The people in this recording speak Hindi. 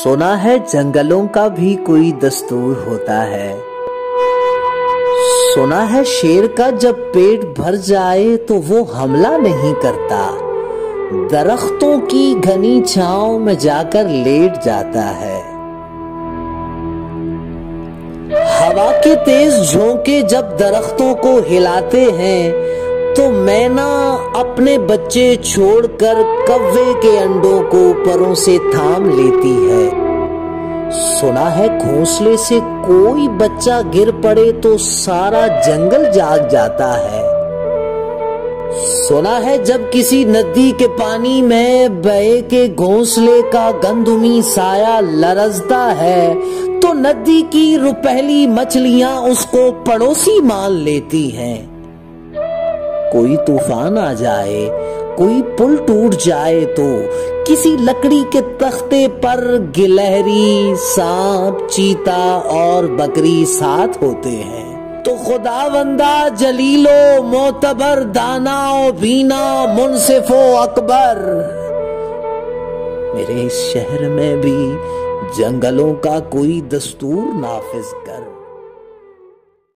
सुना है जंगलों का भी कोई दस्तूर होता है। सुना है शेर का जब पेट भर जाए तो वो हमला नहीं करता, दरख्तों की घनी छांव में जाकर लेट जाता है। हवा के तेज झोंके जब दरख्तों को हिलाते हैं तो मैना अपने बच्चे छोड़कर कव्वे के अंडों को परों से थाम लेती है। सुना है घोंसले से कोई बच्चा गिर पड़े तो सारा जंगल जाग जाता है। सुना है जब किसी नदी के पानी में बहे के घोंसले का गंधुमी साया लरजता है तो नदी की रुपहली मछलियां उसको पड़ोसी मान लेती हैं। कोई तूफान आ जाए, कोई पुल टूट जाए तो किसी लकड़ी के तख्ते पर गिलहरी, सांप, चीता और बकरी साथ होते हैं। तो खुदावंदा जलीलो मोतबर दानाओ बीना मुनसिफो अकबर, मेरे इस शहर में भी जंगलों का कोई दस्तूर नाफिज कर।